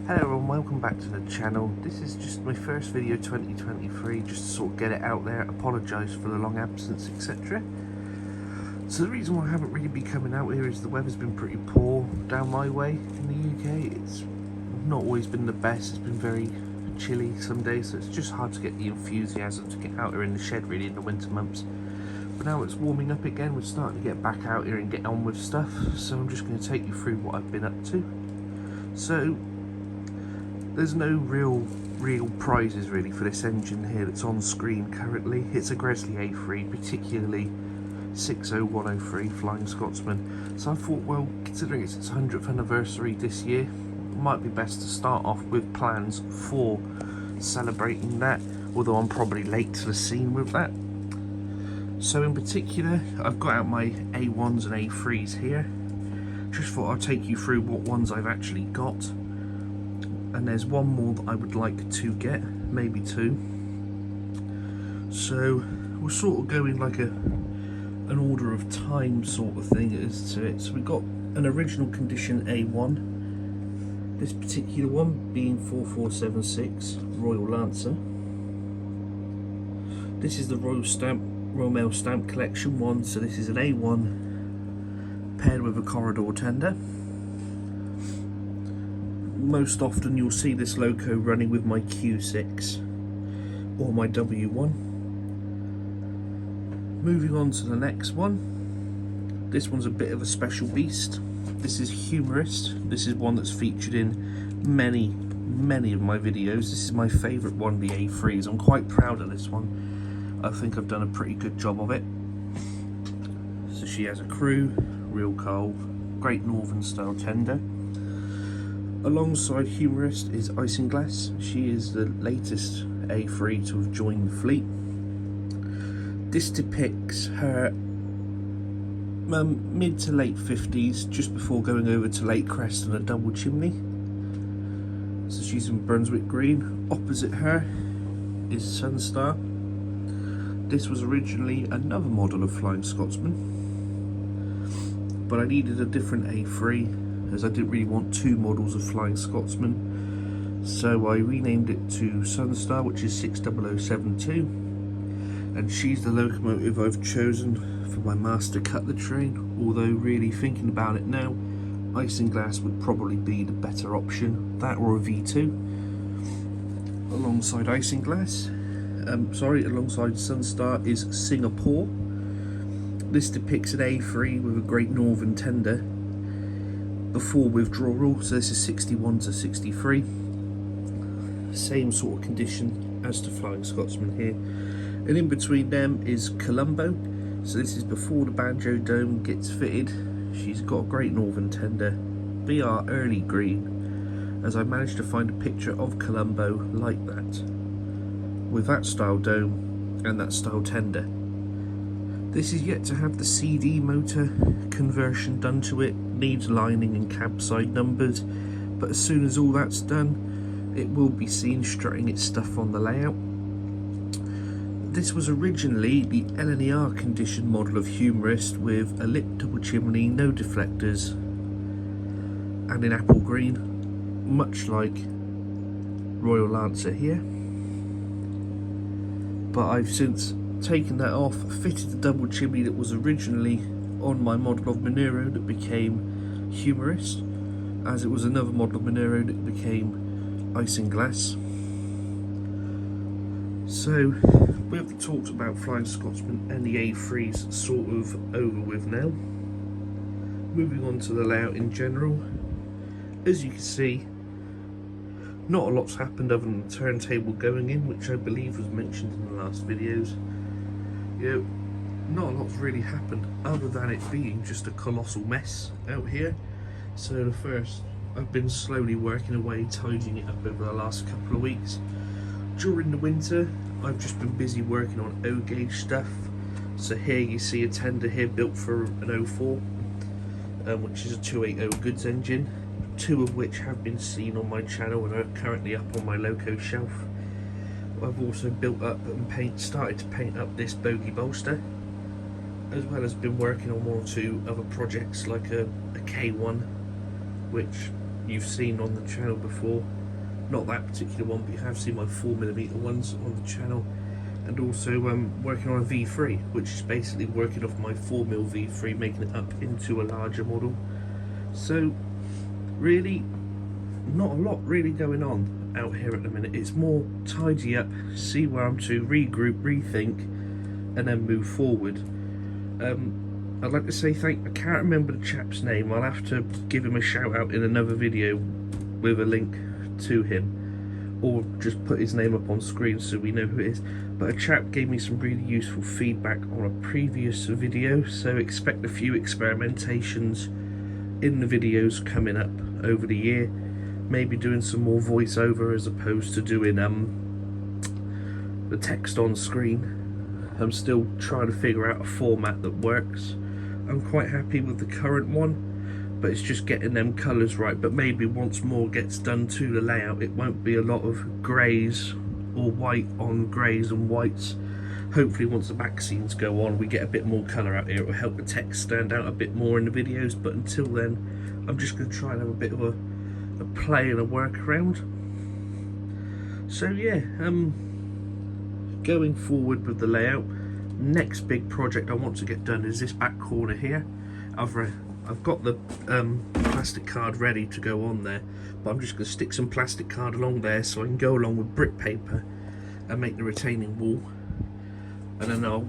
Hello everyone, welcome back to the channel. This is just my first video 2023, just to sort of get it out there, apologise for the long absence, etc. So the reason why I haven't really been coming out here is the weather's been pretty poor down my way in the UK. It's not always been the best, it's been very chilly some days, so it's just hard to get the enthusiasm to get out here in the shed really in the winter months. But now it's warming up again, we're starting to get back out here and get on with stuff, so I'm just going to take you through what I've been up to. So there's no real prizes really for this engine here that's on screen currently. It's a Gresley A3, particularly 60103 Flying Scotsman. So I thought, well, considering it's its 100th anniversary this year, it might be best to start off with plans for celebrating that, although I'm probably late to the scene with that. So in particular, I've got out my A1s and A3s here. Just thought I'd take you through what ones I've actually got. And there's one more that I would like to get, maybe two. So we're sort of going like an order of time sort of thing as to it. So we've got an original condition A1, this particular one being 4476 Royal Lancer. This is the Royal Mail Stamp Collection one, so this is an A1 paired with a corridor tender. Most often you'll see this loco running with my Q6 or my W1. Moving on to the next one. This one's a bit of a special beast. This is Humorist. This is one that's featured in many of my videos. This is my favourite one, the A3s. I'm quite proud of this one. I think I've done a pretty good job of it. So she has a crew, real coal, Great Northern style tender. Alongside Humorist is Isinglass. She is the latest A3 to have joined the fleet. This depicts her mid to late 50s, just before going over to Lake Crest and a double chimney. So she's in Brunswick green. Opposite her is Sunstar. This was originally another model of Flying Scotsman, but I needed a different A3 as I didn't really want two models of Flying Scotsman, so I renamed it to Sunstar, which is 60072, and she's the locomotive I've chosen for my master cutler train, although really thinking about it now, Isinglass would probably be the better option, that or a V2. Alongside Isinglass, alongside Sunstar is Singapore. This depicts an A3 with a Great Northern tender before withdrawal, so this is 61 to 63. Same sort of condition as the Flying Scotsman here. And in between them is Colombo. So this is before the banjo dome gets fitted. She's got a Great Northern tender, BR early green, as I managed to find a picture of Colombo like that, with that style dome and that style tender. This is yet to have the CD motor conversion done to it, needs lining and cab side numbers, but as soon as all that's done, it will be seen strutting its stuff on the layout. This was originally the LNER condition model of Humorist with a lit double chimney, no deflectors, and in apple green, much like Royal Lancer here. But I've since taken that off, fitted the double chimney that was originally on my model of Monero that became Humorist, as it was another model of Monero that became Isinglass. So with the talks about Flying Scotsman and the A3s sort of over with now, moving on to the layout in general. As you can see, not a lot's happened other than the turntable going in, which I believe was mentioned in the last videos. You know, not a lot's really happened other than it being just a colossal mess out here. So I've been slowly working away, tidying it up over the last couple of weeks. During the winter, I've just been busy working on O-gauge stuff. So here you see a tender here built for an 04, which is a 280 goods engine, two of which have been seen on my channel and are currently up on my loco shelf. I've also built up and started to paint up this bogie bolster, as well as been working on one or two other projects like a K1, which you've seen on the channel before. Not that particular one, but you have seen my 4mm ones on the channel. And also working on a V3, which is basically working off my 4mm V3, making it up into a larger model. So really not a lot really going on out here at the minute. It's more tidy up, see where I'm to, regroup, rethink, and then move forward. I'd like to say I can't remember the chap's name. I'll have to give him a shout out in another video with a link to him, or just put his name up on screen so we know who it is. But a chap gave me some really useful feedback on a previous video, so expect a few experimentations in the videos coming up over the year. Maybe doing some more voiceover as opposed to doing the text on screen. I'm still trying to figure out a format that works. I'm quite happy with the current one, but it's just getting them colours right. But maybe once more gets done to the layout, it won't be a lot of greys or white on greys and whites. Hopefully once the back scenes go on, we get a bit more colour out here. It will help the text stand out a bit more in the videos, but until then I'm just going to try and have a bit of a play and a workaround. So yeah, going forward with the layout, next big project I want to get done is this back corner here. I've got the plastic card ready to go on there, but I'm just going to stick some plastic card along there so I can go along with brick paper and make the retaining wall. And then I'll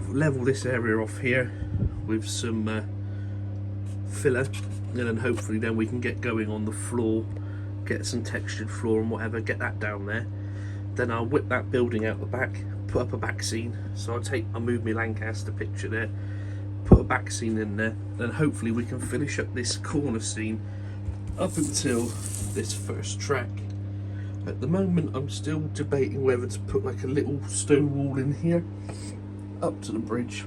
level this area off here with some filler, and then hopefully then we can get going on the floor, get some textured floor and whatever, get that down there. Then I'll whip that building out the back, put up a back scene. So I'll move my Lancaster picture there, put a back scene in there, then hopefully we can finish up this corner scene up until this first track. At the moment I'm still debating whether to put like a little stone wall in here up to the bridge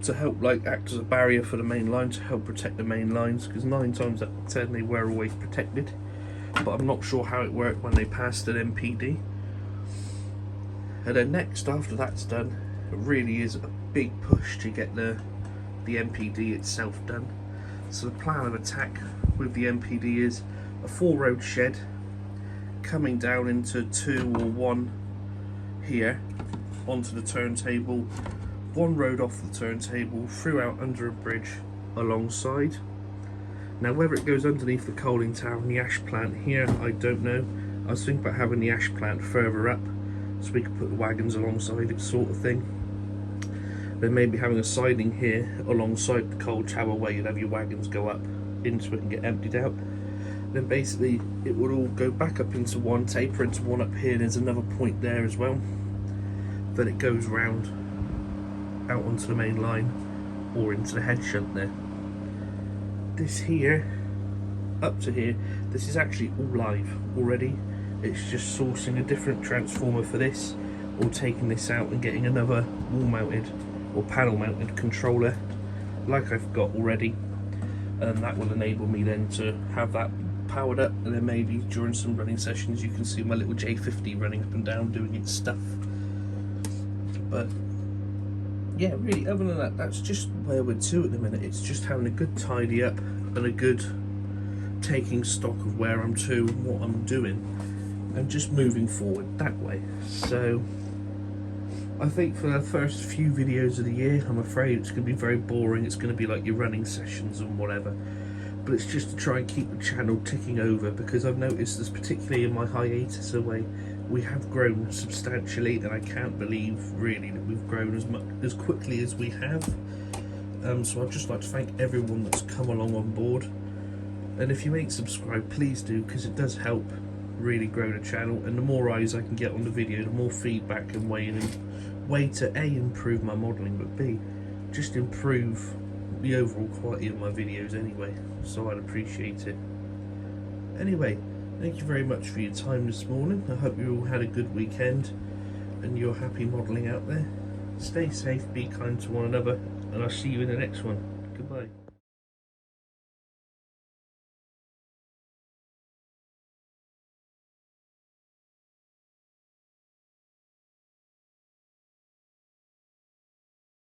to help like act as a barrier for the main line, to help protect the main lines, because 9 times out of 10 they were always protected, but I'm not sure how it worked when they passed an MPD. And then next, after that's done, it really is a big push to get the MPD itself done. So the plan of attack with the MPD is a 4-road shed coming down into 2 or 1 here onto the turntable, 1 road off the turntable, through out under a bridge alongside. Now whether it goes underneath the coaling tower and the ash plant here, I don't know. I was thinking about having the ash plant further up so we could put the wagons alongside it, sort of thing. Then maybe having a siding here alongside the coal tower where you'd have your wagons go up into it and get emptied out. Then basically it would all go back up into one, taper into one up here. There's another point there as well. Then it goes round out onto the main line or into the head shunt there. This here, up to here, this is actually all live already. It's just sourcing a different transformer for this, or taking this out and getting another wall mounted or panel mounted controller like I've got already, and that will enable me then to have that powered up, and then maybe during some running sessions you can see my little J50 running up and down doing its stuff. But yeah, really other than that, that's just where we're to at the minute. It's just having a good tidy up and a good taking stock of where I'm to, what I'm doing, and just moving forward that way. So I think for the first few videos of the year, I'm afraid it's going to be very boring. It's going to be like your running sessions and whatever, but it's just to try and keep the channel ticking over, because I've noticed this, particularly in my hiatus away, we have grown substantially, and I can't believe really that we've grown as quickly as we have. So I'd just like to thank everyone that's come along on board, and if you ain't subscribed, please do, because it does help really grow the channel, and the more eyes I can get on the video, the more feedback and way to A, improve my modelling, but B, just improve the overall quality of my videos anyway, so I'd appreciate it. Anyway, thank you very much for your time this morning. I hope you all had a good weekend and you're happy modelling out there. Stay safe, be kind to one another, and I'll see you in the next one. Goodbye.